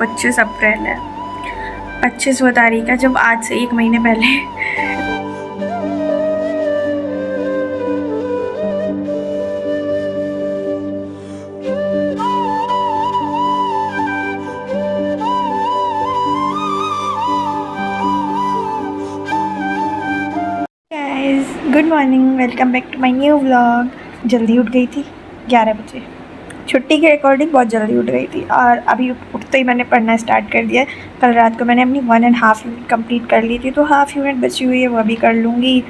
25 अप्रैल है, 25वीं तारीख है, जब आज से 1 महीने पहले guys, good morning, welcome back to my new vlog. जल्दी उठ गई थी 11 बजे, छुट्टी के अकॉर्डिंग बहुत जल्दी उठ गई थी और अभी उठते ही मैंने पढ़ना स्टार्ट कर दिया। कल रात को मैंने अपनी 1.5 यूनिट कंप्लीट कर ली थी, तो हाफ यूनिट बची हुई है, वो अभी कर लूँगी।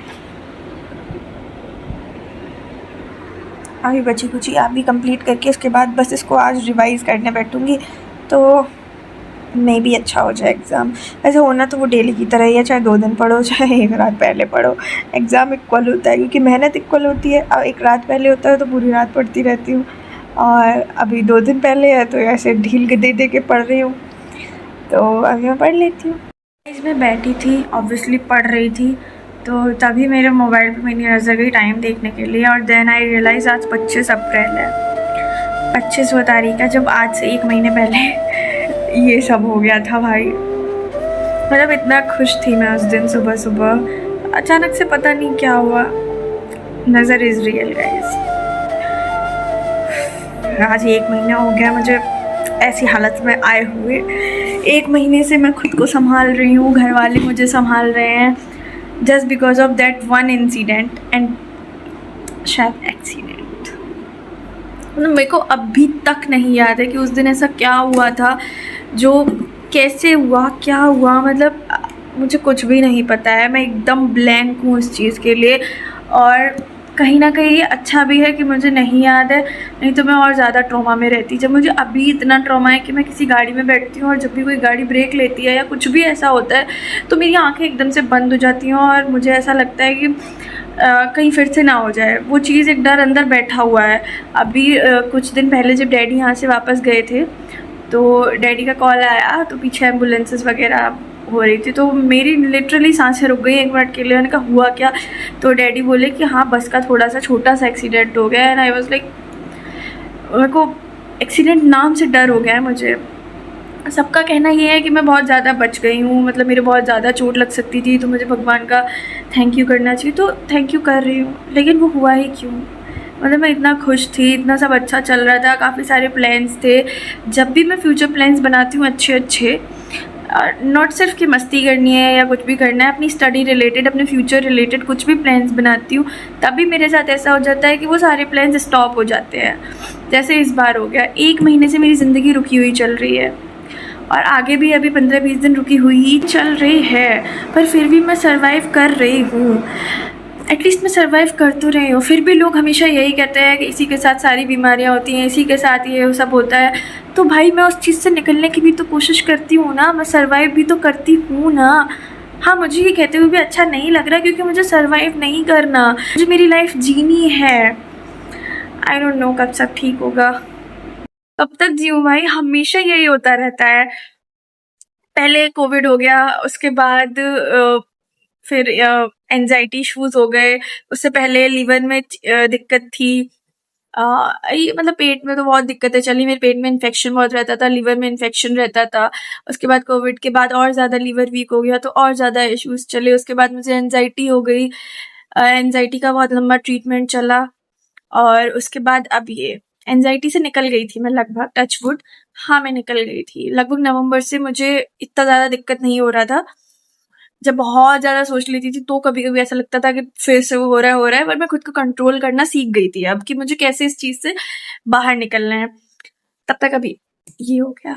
अभी बची कुछ अभी कंप्लीट करके उसके बाद बस इसको आज रिवाइज़ करने बैठूँगी, तो मे भी अच्छा हो जाए एग्ज़ाम। ऐसे होना तो वो डेली की तरह ही है, चाहे 2 दिन पढ़ो चाहे 1 रात पहले पढ़ो, एग्ज़ाम इक्वल होता है क्योंकि मेहनत इक्वल होती है। अब 1 रात पहले होता है तो पूरी रात पढ़ती रहती हूँ, और अभी 2 दिन पहले है तो ऐसे ढील के दे के पढ़ रही हूँ, तो अभी मैं पढ़ लेती हूँ। इसमें बैठी थी, ऑब्वियसली पढ़ रही थी, तो तभी मेरे मोबाइल पे मेरी नज़र गई टाइम देखने के लिए, और देन आई रियलाइज़ आज 25 अप्रैल है, 25वीं तारीख है, जब आज से 1 महीने पहले ये सब हो गया था। भाई मतलब इतना खुश थी मैं उस दिन, सुबह सुबह अचानक से पता नहीं क्या हुआ। नज़र इज़ रियल गाइस। आज 1 महीना हो गया मुझे ऐसी हालत में आए हुए। 1 महीने से मैं खुद को संभाल रही हूँ, घर वाले मुझे संभाल रहे हैं, just because of that one incident and शायद एक्सीडेंट। मतलब मेरे को अभी तक नहीं याद है कि उस दिन ऐसा क्या हुआ था, जो कैसे हुआ, क्या हुआ, मतलब मुझे कुछ भी नहीं पता है। मैं एकदम ब्लैंक हूँ इस चीज़ के लिए, और कहीं ना कहीं ये अच्छा भी है कि मुझे नहीं याद है, नहीं तो मैं और ज़्यादा ट्रॉमा में रहती। जब मुझे अभी इतना ट्रॉमा है कि मैं किसी गाड़ी में बैठती हूँ और जब भी कोई गाड़ी ब्रेक लेती है या कुछ भी ऐसा होता है तो मेरी आंखें एकदम से बंद हो जाती हैं, और मुझे ऐसा लगता है कि कहीं फिर से ना हो जाए। वो चीज़, एक डर अंदर बैठा हुआ है। अभी कुछ दिन पहले जब डैडी यहाँ से वापस गए थे तो डैडी का कॉल आया, तो पीछे एम्बुलेंसेस वगैरह हो रही थी, तो मेरी लिटरली सांसें रुक गई 1 मिनट के लिए। मैंने कहा हुआ क्या, तो डैडी बोले कि हाँ बस का थोड़ा सा छोटा सा एक्सीडेंट हो गया है। एंड आई वाज लाइक, मेरे को एक्सीडेंट नाम से डर हो गया है मुझे। सबका कहना ये है कि मैं बहुत ज़्यादा बच गई हूँ, मतलब मेरे बहुत ज़्यादा चोट लग सकती थी, तो मुझे भगवान का थैंक यू करना चाहिए, तो थैंक यू कर रही हूँ। लेकिन वो हुआ ही क्यों? मतलब मैं इतना खुश थी, इतना सब अच्छा चल रहा था, काफ़ी सारे प्लान्स थे। जब भी मैं फ्यूचर प्लान्स बनाती हूँ अच्छे अच्छे, नॉट सिर्फ कि मस्ती करनी है या कुछ भी करना है, अपनी स्टडी रिलेटेड, अपने फ्यूचर रिलेटेड कुछ भी प्लान्स बनाती हूँ, तभी मेरे साथ ऐसा हो जाता है कि वो सारे प्लान्स स्टॉप हो जाते हैं। जैसे इस बार हो गया, 1 महीने से मेरी ज़िंदगी रुकी हुई चल रही है, और आगे भी अभी 15-20 दिन रुकी हुई ही चल रही है, पर फिर भी मैं सर्वाइव कर रही हूँ। एटलीस्ट मैं सर्वाइव कर तो रही हूँ। फिर भी लोग हमेशा यही कहते हैं कि इसी के साथ सारी बीमारियाँ होती हैं, इसी के साथ ये सब होता है। तो भाई मैं उस चीज़ से निकलने की भी तो कोशिश करती हूँ ना, मैं सर्वाइव भी तो करती हूँ ना। हाँ, मुझे ये कहते हुए भी अच्छा नहीं लग रहा, क्योंकि मुझे सर्वाइव नहीं करना, मुझे मेरी लाइफ जीनी है। आई डोंट नो कब सब ठीक होगा, कब तक जीऊँ भाई, हमेशा यही होता रहता है। पहले कोविड हो गया, उसके बाद फिर एंजाइटी इश्यूज हो गए, उससे पहले लीवर में दिक्कत थी। ये मतलब पेट में तो बहुत दिक्कतें चली, मेरे पेट में इन्फेक्शन बहुत रहता था, लीवर में इन्फेक्शन रहता था। उसके बाद कोविड के बाद और ज़्यादा लीवर वीक हो गया, तो और ज़्यादा इश्यूज चले। उसके बाद मुझे एंजाइटी हो गई, एंजाइटी का बहुत लंबा ट्रीटमेंट चला, और उसके बाद अब ये एंजाइटी से निकल गई थी मैं लगभग, टच वुड। हाँ, मैं निकल गई थी लगभग नवंबर से, मुझे इतना ज़्यादा दिक्कत नहीं हो रहा था। जब बहुत ज़्यादा सोच लेती थी तो कभी-कभी ऐसा लगता था कि फिर से वो हो रहा है, पर मैं खुद को कंट्रोल करना सीख गई थी अब, कि मुझे कैसे इस चीज़ से बाहर निकलना है। तब तक अभी ये हो गया।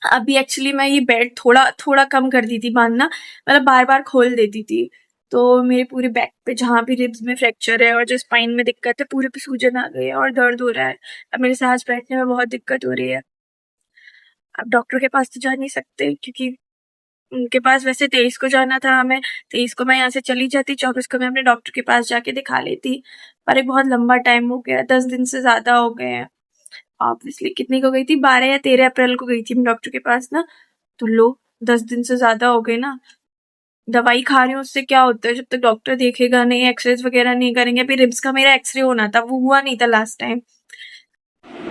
अभी एक्चुअली मैं ये बेड थोड़ा कम कर दी थी बाँधना, मतलब बार-बार खोल देती थी। तो मेरे पूरे बैक पे जहाँ भी रिब्स में फ्रैक्चर है और जो स्पाइन में दिक्कत है, पूरे पे सूजन आ गई है और दर्द हो रहा है। अब मेरे सांस बैठने में बहुत दिक्कत हो रही है। अब डॉक्टर के पास तो जा नहीं सकते, क्योंकि उनके पास वैसे 23 को जाना था हमें, 23 को मैं यहाँ से चली जाती, 24 को मैं अपने डॉक्टर के पास जाके दिखा लेती, पर एक बहुत लंबा टाइम हो गया, 10 दिन से ज़्यादा हो गए हैं। ऑब्वियसली कितनी को गई थी, 12 या 13 अप्रैल को गई थी मैं डॉक्टर के पास ना, तो लो 10 दिन से ज़्यादा हो गए ना। दवाई खा रही हूँ, उससे क्या होता है, जब तक डॉक्टर देखेगा नहीं, एक्सरेज वगैरह नहीं करेंगे। अभी रिब्स का मेरा एक्सरे होना था, वो हुआ नहीं था लास्ट टाइम।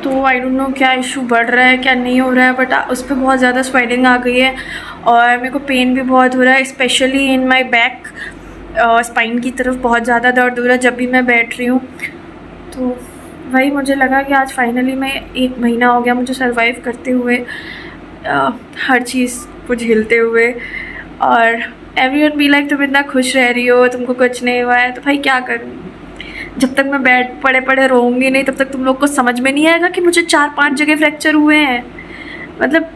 तो आई डोंट नो क्या इशू बढ़ रहा है क्या नहीं हो रहा है, बट उस पर बहुत ज़्यादा स्वेलिंग आ गई है और मेरे को पेन भी बहुत हो रहा है, specially in my back, spine की तरफ बहुत ज़्यादा दर्द हो रहा है जब भी मैं बैठ रही हूँ। तो वही मुझे लगा कि आज फाइनली मैं 1 महीना हो गया मुझे सर्वाइव करते हुए, हर चीज़ को झेलते हुए, और एवरीवन बी लाइक तुम इतना खुश रह रही हो, तुमको कुछ नहीं हुआ है। तो भाई क्या करूँ, जब तक मैं बैठ पड़े पड़े रोऊंगी नहीं तब तक तुम लोग को समझ में नहीं आएगा कि मुझे 4-5 जगह फ्रैक्चर हुए हैं। मतलब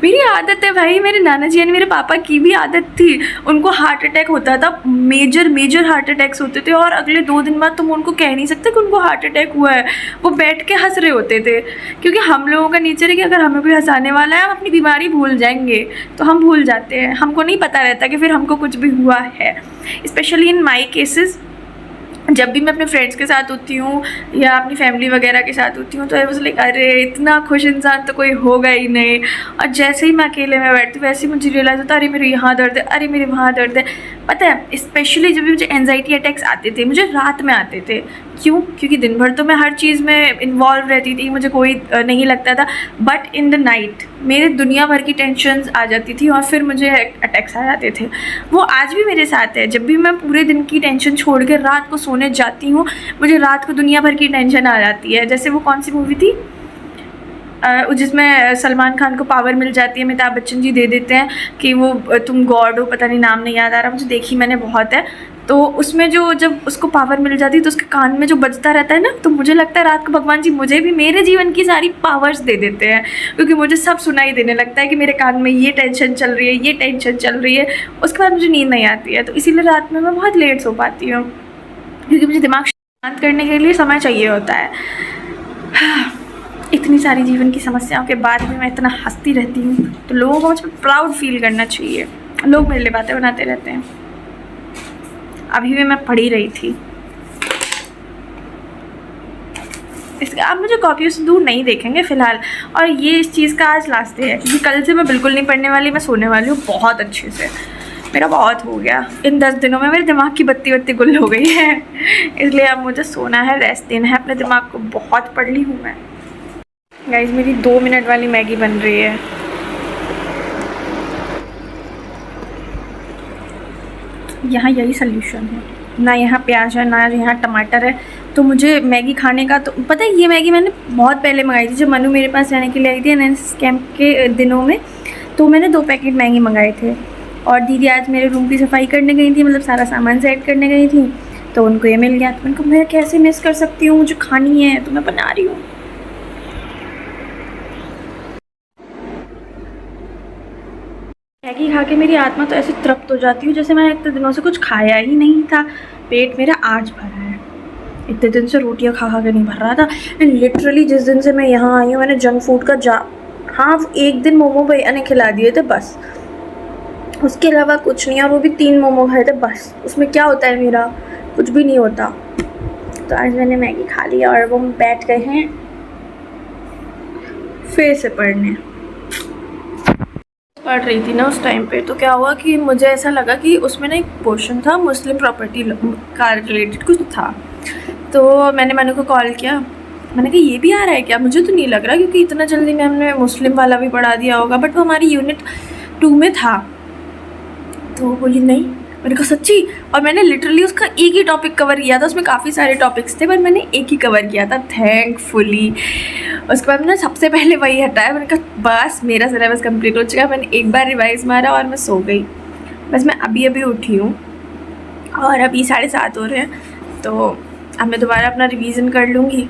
मेरी आदत है भाई, मेरे नाना जी यानी मेरे पापा की भी आदत थी, उनको हार्ट अटैक होता था, मेजर हार्ट अटैक्स होते थे, और अगले 2 दिन बाद तुम उनको कह नहीं सकते कि उनको हार्ट अटैक हुआ है, वो बैठ के हंस रहे होते थे। क्योंकि हम लोगों का नेचर है कि अगर हमें कोई हंसाने वाला है हम अपनी बीमारी भूल जाएंगे, तो हम भूल जाते हैं, हमको नहीं पता रहता कि फिर हमको कुछ भी हुआ है। स्पेशली इन माई केसेस, जब भी मैं अपने फ्रेंड्स के साथ होती हूँ या अपनी फैमिली वगैरह के साथ होती हूँ तो आई वाज लाइक अरे इतना खुश इंसान तो कोई होगा ही नहीं, और जैसे ही मैं अकेले में बैठती हूँ वैसे ही मुझे रियलाइज़ होता है अरे मेरे यहाँ दर्द है, अरे मेरे वहाँ दर्द है। पता है, स्पेशली जब भी मुझे एंजाइटी अटैक्स आते थे मुझे रात में आते थे। क्यों? क्योंकि दिन भर तो मैं हर चीज़ में इन्वॉल्व रहती थी, मुझे कोई नहीं लगता था, बट इन द नाइट मेरे दुनिया भर की टेंशन्स आ जाती थी और फिर मुझे अटैक्स आ जाते थे। वो आज भी मेरे साथ है, जब भी मैं पूरे दिन की टेंशन छोड़ के रात को सोने जाती हूँ मुझे रात को दुनिया भर की टेंशन आ जाती है। जैसे वो कौन सी मूवी थी जिसमें सलमान खान को पावर मिल जाती है, अमिताभ बच्चन जी दे देते हैं कि वो तुम गॉड हो, पता नहीं नाम नहीं याद आ रहा मुझे, देखी मैंने बहुत है। तो उसमें जो जब उसको पावर मिल जाती है तो उसके कान में जो बजता रहता है ना, तो मुझे लगता है रात को भगवान जी मुझे भी मेरे जीवन की सारी पावर्स दे देते हैं, क्योंकि मुझे सब सुनाई देने लगता है कि मेरे कान में ये टेंशन चल रही है, ये टेंशन चल रही है। उसके बाद मुझे नींद नहीं आती है, तो इसीलिए रात में मैं बहुत लेट सो पाती हूँ, क्योंकि मुझे दिमाग शांत करने के लिए समय चाहिए होता है। इतनी सारी जीवन की समस्याओं के बाद भी मैं इतना हंसती रहती हूँ, तो लोगों को मुझ पर प्राउड फील करना चाहिए। लोग मेरे लिए बातें बनाते रहते हैं। अभी भी मैं पढ़ी रही थी, इसका आप मुझे कॉपियों से दूर नहीं देखेंगे फ़िलहाल, और ये इस चीज़ का आज लास्ट डे है, क्योंकि कल से मैं बिल्कुल नहीं पढ़ने वाली, मैं सोने वाली हूँ बहुत अच्छे से। मेरा बहुत हो गया, इन 10 दिनों में मेरे दिमाग की बत्ती गुल हो गई है, इसलिए अब मुझे सोना है, रेस्ट देना है अपने दिमाग को। बहुत पढ़ ली हूँ मैं। गाइस मेरी 2 मिनट वाली मैगी बन रही है। यहाँ यही सल्यूशन है, ना यहाँ प्याज है ना यहाँ टमाटर है, तो मुझे मैगी खाने का तो पता है। ये मैगी मैंने बहुत पहले मंगाई थी, जब मनु मेरे पास रहने के लिए आई थी एनएस कैंप के दिनों में, तो मैंने 2 पैकेट मैगी मंगाए थे। और दीदी आज मेरे रूम की सफाई करने गई थी, मतलब सारा सामान सेट करने गई थी, तो उनको ये मिल गया। तो उनको मैं कैसे मिस कर सकती हूँ, मुझे खानी है तो मैं बना रही हूँ। मैगी खा के मेरी आत्मा तो ऐसे तृप्त हो जाती है जैसे मैं इतने दिनों से कुछ खाया ही नहीं था। पेट मेरा आज भरा है, इतने दिन से रोटियां खा खा के नहीं भर रहा था। लिटरली जिस दिन से मैं यहाँ आई हूँ मैंने जंक फूड का हाँ 1 दिन मोमो भैया ने खिला दिए थे बस, उसके अलावा कुछ नहीं, और वो भी 3 मोमो खाए थे बस। उसमें क्या होता है, मेरा कुछ भी नहीं होता। तो आज मैंने मैगी खा लिया और वो बैठ गए हैं फिर से पढ़ने। पढ़ रही थी ना उस टाइम पे, तो क्या हुआ कि मुझे ऐसा लगा कि उसमें ना एक पोर्शन था मुस्लिम प्रॉपर्टी का रिलेटेड कुछ था, तो मैंने मनु को कॉल किया, मैंने कहा ये भी आ रहा है क्या? मुझे तो नहीं लग रहा, क्योंकि इतना जल्दी मैम ने मुस्लिम वाला भी पढ़ा दिया होगा, बट वो हमारी यूनिट 2 में था। तो बोली नहीं, मैंने कहा सच्ची? और मैंने लिटरली उसका एक ही टॉपिक कवर किया था, उसमें काफ़ी सारे टॉपिक्स थे पर मैंने एक ही कवर किया था थैंकफुली। उसके बाद मैंने सबसे पहले वही हटाया, मैंने कहा बस मेरा सिलेबस कंप्लीट हो चुका है। मैंने एक बार रिवाइज मारा और मैं सो गई। बस मैं अभी उठी हूँ और अभी 7:30 हो रहे हैं, तो अब मैं दोबारा अपना रिवीजन कर लूँगी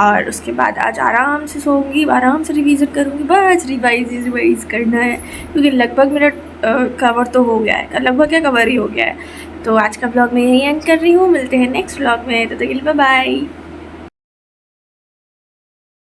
और उसके बाद आज आराम से सोऊंगी, आराम से रिवीजन करूँगी। बस रिवाइज करना है, क्योंकि लगभग मेरा कवर तो हो गया है, लगभग क्या कवर ही हो गया है। तो आज का ब्लॉग मैं यहीं एंड कर रही हूँ, मिलते हैं नेक्स्ट ब्लॉग में, तो बाय बाय।